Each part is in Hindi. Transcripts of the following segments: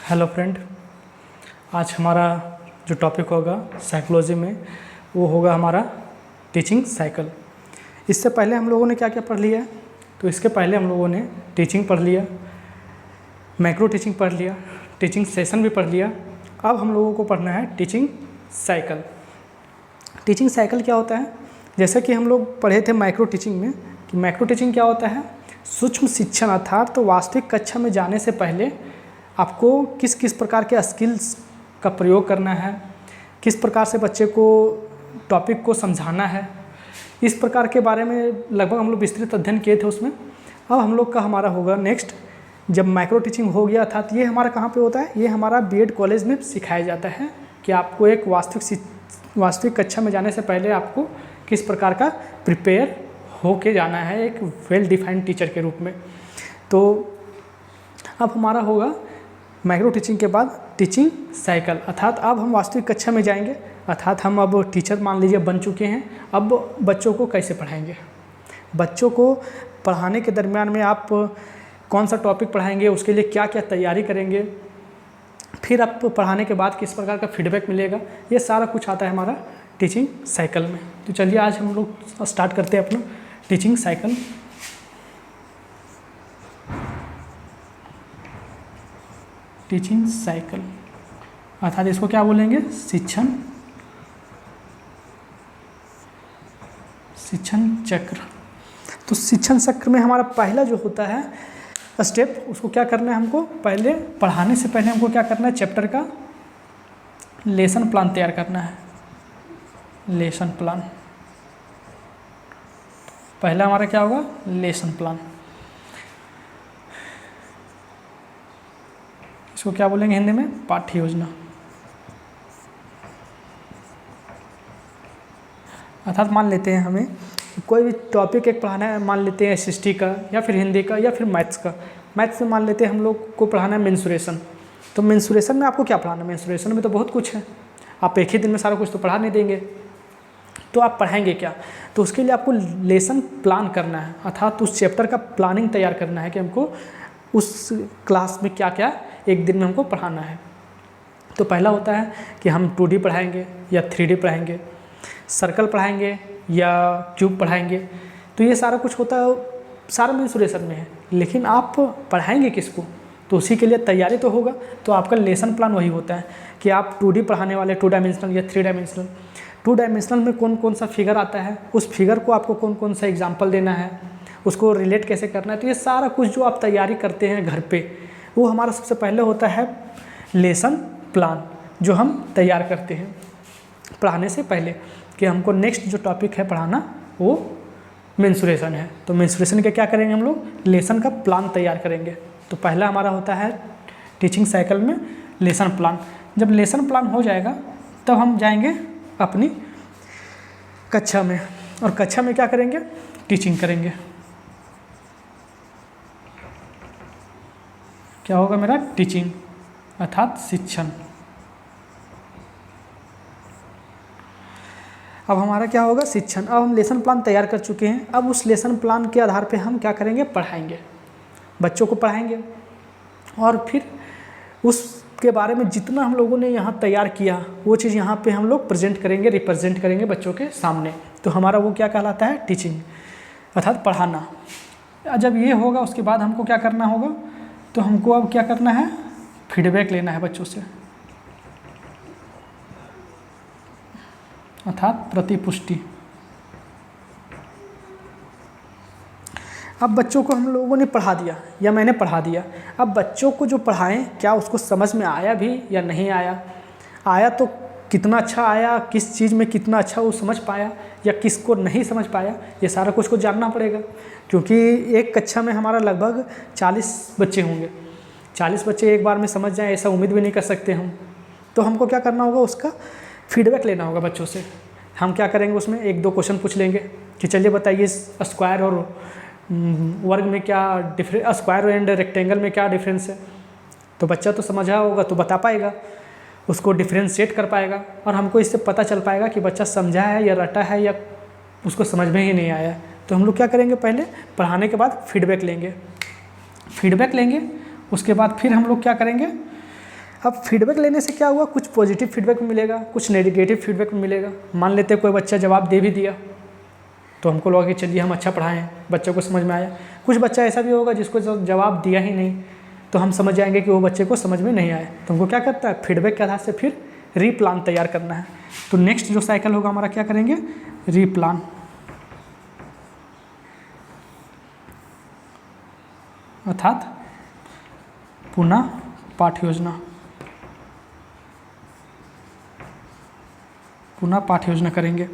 हेलो फ्रेंड, आज हमारा जो टॉपिक होगा साइकोलॉजी में वो होगा हमारा टीचिंग साइकिल। इससे पहले हम लोगों ने क्या क्या पढ़ लिया है? तो इसके पहले हम लोगों ने टीचिंग पढ़ लिया, मैक्रो टीचिंग पढ़ लिया, टीचिंग सेशन भी पढ़ लिया। अब हम लोगों को पढ़ना है टीचिंग साइकिल। टीचिंग साइकिल क्या होता है? जैसे कि हम लोग पढ़े थे माइक्रो टीचिंग में कि माइक्रो टीचिंग क्या होता है, सूक्ष्म शिक्षण अर्थात तो वास्तविक कक्षा में जाने से पहले आपको किस किस प्रकार के स्किल्स का प्रयोग करना है, किस प्रकार से बच्चे को टॉपिक को समझाना है, इस प्रकार के बारे में लगभग हम लोग विस्तृत अध्ययन किए थे उसमें। अब हम लोग का हमारा होगा नेक्स्ट, जब माइक्रो टीचिंग हो गया था तो ये हमारा कहाँ पे होता है, ये हमारा बीएड कॉलेज में सिखाया जाता है कि आपको एक वास्तविक कक्षा में जाने से पहले आपको किस प्रकार का प्रिपेयर होके जाना है एक वेल डिफाइंड टीचर के रूप में। तो अब हमारा होगा माइक्रो टीचिंग के बाद टीचिंग साइकिल, अर्थात अब हम वास्तविक कक्षा में जाएंगे, अर्थात हम अब टीचर मान लीजिए बन चुके हैं। अब बच्चों को कैसे पढ़ाएंगे, बच्चों को पढ़ाने के दरमियान में आप कौन सा टॉपिक पढ़ाएंगे, उसके लिए क्या क्या तैयारी करेंगे, फिर आप पढ़ाने के बाद किस प्रकार का फीडबैक मिलेगा, ये सारा कुछ आता है हमारा टीचिंग साइकिल में। तो चलिए आज हम लोग स्टार्ट करते हैं अपना टीचिंग साइकिल। टीचिंग साइकिल अर्थात इसको क्या बोलेंगे, शिक्षण चक्र। तो शिक्षण चक्र में हमारा पहला जो होता है स्टेप, उसको क्या करना है, हमको पहले पढ़ाने से पहले हमको क्या करना है, चैप्टर का लेसन प्लान तैयार करना है। लेसन प्लान पहला हमारा क्या होगा, लेसन प्लान। इसको क्या बोलेंगे हिंदी में, पाठ्य योजना। अर्थात मान लेते हैं हमें कोई भी टॉपिक एक पढ़ाना है, मान लेते हैं एसएसटी का या फिर हिंदी का या फिर मैथ्स का। मैथ्स में मान लेते हैं हम लोग को पढ़ाना है मेंसुरेशन। तो मेंसुरेशन में आपको क्या पढ़ाना है, मेंसुरेशन में तो बहुत कुछ है, आप एक ही दिन में सारा कुछ तो पढ़ा नहीं देंगे। तो आप पढ़ाएंगे क्या, तो उसके लिए आपको लेसन प्लान करना है, अर्थात उस चैप्टर का प्लानिंग तैयार करना है कि हमको उस क्लास में क्या क्या एक दिन में हमको पढ़ाना है। तो पहला होता है कि हम 2D पढ़ाएंगे या 3D पढ़ाएंगे, सर्कल पढ़ाएंगे या क्यूब पढ़ाएंगे। तो ये सारा कुछ होता है, सारा मेंसुरेशन में है, लेकिन आप पढ़ाएंगे किसको, तो उसी के लिए तैयारी तो होगा। तो आपका लेसन प्लान वही होता है कि आप 2D पढ़ाने वाले 2 डायमेंशनल या 3 डायमेंशनल। 2 डायमेंशनल में कौन कौन सा फिगर आता है, उस फिगर को आपको कौन कौन सा एग्जाम्पल देना है, उसको रिलेट कैसे करना है। तो ये सारा कुछ जो आप तैयारी करते हैं घर पे, वो हमारा सबसे पहले होता है लेसन प्लान, जो हम तैयार करते हैं पढ़ाने से पहले कि हमको नेक्स्ट जो टॉपिक है पढ़ाना वो मेंसुरेशन है। तो मेंसुरेशन के क्या करेंगे, हम लोग लेसन का प्लान तैयार करेंगे। तो पहला हमारा होता है टीचिंग साइकिल में लेसन प्लान। जब लेसन प्लान हो जाएगा तब हम जाएंगे अपनी कक्षा में, और कक्षा में क्या करेंगे, टीचिंग करेंगे। क्या होगा मेरा, टीचिंग अर्थात शिक्षण। अब हमारा क्या होगा, शिक्षण। अब हम लेसन प्लान तैयार कर चुके हैं, अब उस लेसन प्लान के आधार पे हम क्या करेंगे, पढ़ाएंगे, बच्चों को पढ़ाएंगे। और फिर उसके बारे में जितना हम लोगों ने यहाँ तैयार किया वो चीज़ यहाँ पे हम लोग प्रेजेंट करेंगे, रिप्रेजेंट करेंगे बच्चों के सामने। तो हमारा वो क्या कहलाता है, टीचिंग अर्थात पढ़ाना। जब ये होगा उसके बाद हमको क्या करना होगा, तो हमको अब क्या करना है, फीडबैक लेना है बच्चों से, अर्थात प्रतिपुष्टि। अब बच्चों को हम लोगों ने पढ़ा दिया या मैंने पढ़ा दिया, अब बच्चों को जो पढ़ाएं क्या उसको समझ में आया भी या नहीं आया, आया तो कितना अच्छा आया, किस चीज़ में कितना अच्छा वो समझ पाया या किसको नहीं समझ पाया, ये सारा कुछ को जानना पड़ेगा। क्योंकि एक कक्षा में हमारा लगभग 40 बच्चे होंगे, 40 बच्चे एक बार में समझ जाएं ऐसा उम्मीद भी नहीं कर सकते हम। तो हमको क्या करना होगा, उसका फीडबैक लेना होगा बच्चों से। हम क्या करेंगे, उसमें 1-2 क्वेश्चन पूछ लेंगे कि चलिए बताइए स्क्वायर और वर्ग में क्या डिफरेंस, स्क्वायर एंड रेक्टेंगल में क्या डिफरेंस है। तो बच्चा तो समझा होगा तो बता पाएगा, उसको डिफ्रेंशिएट कर पाएगा, और हमको इससे पता चल पाएगा कि बच्चा समझा है या रटा है या उसको समझ में ही नहीं आया। तो हम लोग क्या करेंगे, पहले पढ़ाने के बाद फीडबैक लेंगे, उसके बाद फिर हम लोग क्या करेंगे, अब फीडबैक लेने से क्या हुआ, कुछ पॉजिटिव फीडबैक मिलेगा, कुछ नेगेटिव फीडबैक मिलेगा। मान लेते कोई बच्चा जवाब दे भी दिया तो हमको लगा कि चलिए हम अच्छा पढ़ाए हैं, बच्चे को समझ में आया। कुछ बच्चा ऐसा भी होगा जिसको जवाब दिया ही नहीं, तो हम समझ जाएंगे कि वो बच्चे को समझ में नहीं आया। तो हमको क्या करता है, फीडबैक के आधार से फिर रीप्लान तैयार करना है। तो नेक्स्ट जो साइकिल होगा हमारा, क्या करेंगे, रीप्लान, अर्थात पुनः पाठ योजना, पुनः पाठ योजना करेंगे।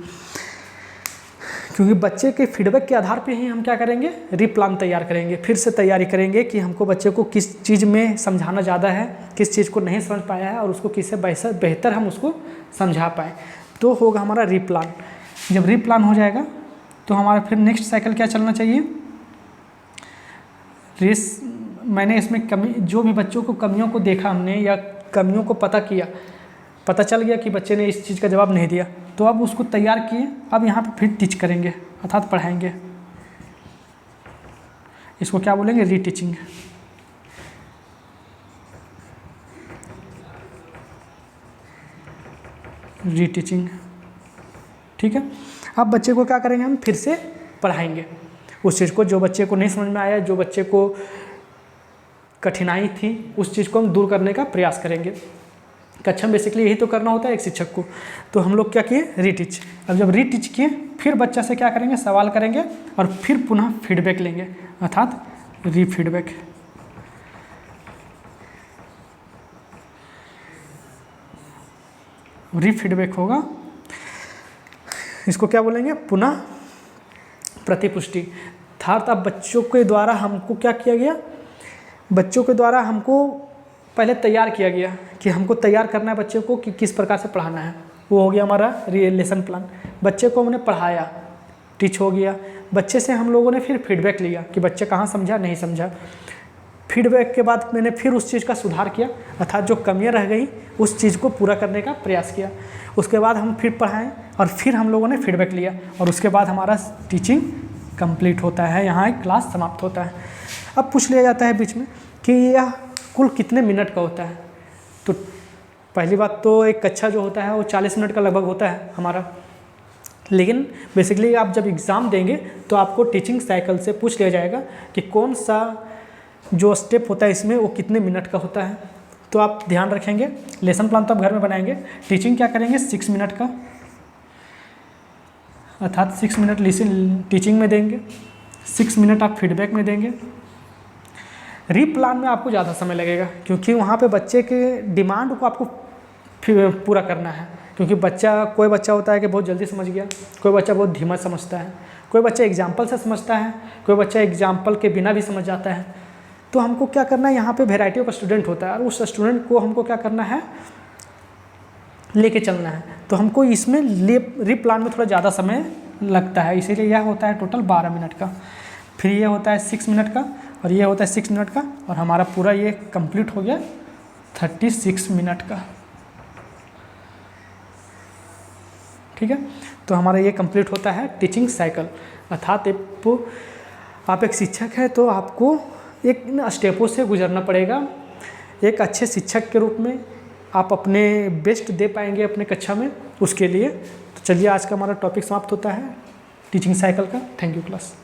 क्योंकि बच्चे के फीडबैक के आधार पे ही हम क्या करेंगे, रीप्लान तैयार करेंगे, फिर से तैयारी करेंगे कि हमको बच्चे को किस चीज़ में समझाना ज़्यादा है, किस चीज़ को नहीं समझ पाया है और उसको किससे बेहतर हम उसको समझा पाएँ। तो होगा हमारा रीप्लान। जब रीप्लान हो जाएगा तो हमारा फिर नेक्स्ट साइकिल क्या चलना चाहिए, मैंने इसमें कमी, जो भी बच्चों को कमियों को देखा हमने या कमियों को पता चल गया कि बच्चे ने इस चीज़ का जवाब नहीं दिया, तो अब उसको तैयार किए, अब यहाँ पे फिर टीच करेंगे, अर्थात पढ़ाएंगे। इसको क्या बोलेंगे, रीटीचिंग। रीटीचिंग, ठीक है। अब बच्चे को क्या करेंगे, हम फिर से पढ़ाएंगे उस चीज़ को, जो बच्चे को नहीं समझ में आया, जो बच्चे को कठिनाई थी, उस चीज़ को हम दूर करने का प्रयास करेंगे। कक्षा में बेसिकली यही तो करना होता है एक शिक्षक को। तो हम लोग क्या किए, रीटीच। अब जब रीटीच किए फिर बच्चा से क्या करेंगे, सवाल करेंगे और फिर पुनः फीडबैक लेंगे, अर्थात रीफीडबैक। रीफीडबैक होगा, इसको क्या बोलेंगे, पुनः प्रतिपुष्टि। अर्थात अब बच्चों के द्वारा हमको क्या किया गया, बच्चों के द्वारा हमको पहले तैयार किया गया कि हमको तैयार करना है बच्चे को कि किस प्रकार से पढ़ाना है। वो हो गया हमारा लेसन प्लान। बच्चे को हमने पढ़ाया, टीच हो गया। बच्चे से हम लोगों ने फिर फीडबैक लिया कि बच्चे कहाँ समझा, नहीं समझा। फीडबैक के बाद मैंने फिर उस चीज़ का सुधार किया, अर्थात जो कमियाँ रह गई उस चीज़ को पूरा करने का प्रयास किया। उसके बाद हम फिर पढ़ाएँ और फिर हम लोगों ने फीडबैक लिया और उसके बाद हमारा टीचिंग कंप्लीट होता है, यहाँ एक क्लास समाप्त होता है। अब पूछ लिया जाता है बीच में कि यह कुल कितने मिनट का होता है। तो पहली बात तो एक कक्षा जो होता है वो 40 मिनट का लगभग होता है हमारा, लेकिन बेसिकली आप जब एग्ज़ाम देंगे तो आपको टीचिंग साइकिल से पूछ लिया जाएगा कि कौन सा जो स्टेप होता है इसमें वो कितने मिनट का होता है। तो आप ध्यान रखेंगे, लेसन प्लान तो आप घर में बनाएंगे, टीचिंग क्या करेंगे 6 मिनट का, अर्थात 6 मिनट टीचिंग में देंगे, 6 मिनट आप फीडबैक में देंगे। रीप्लान में आपको ज़्यादा समय लगेगा क्योंकि वहाँ पे बच्चे के डिमांड को आपको पूरा करना है। क्योंकि कोई बच्चा होता है कि बहुत जल्दी समझ गया, कोई बच्चा बहुत धीमा समझता है, कोई बच्चा एग्जाम्पल से समझता है, कोई बच्चा एग्जाम्पल के बिना भी समझ जाता है। तो हमको क्या करना है, यहाँ पे वेराइटी ऑफ स्टूडेंट होता है और उस स्टूडेंट को हमको क्या करना है, लेके चलना है। तो हमको इसमें रीप्लान में थोड़ा ज़्यादा समय लगता है, इसीलिए यह होता है टोटल 12 मिनट का। फिर ये होता है 6 मिनट का और ये होता है 6 मिनट का और हमारा पूरा ये कंप्लीट हो गया 36 मिनट का। ठीक है, तो हमारा ये कंप्लीट होता है टीचिंग साइकिल। अर्थात आप एक शिक्षक हैं तो आपको एक स्टेपों से गुजरना पड़ेगा। एक अच्छे शिक्षक के रूप में आप अपने बेस्ट दे पाएंगे अपने कक्षा में, उसके लिए। तो चलिए आज का हमारा टॉपिक समाप्त होता है टीचिंग साइकिल का। Thank you class.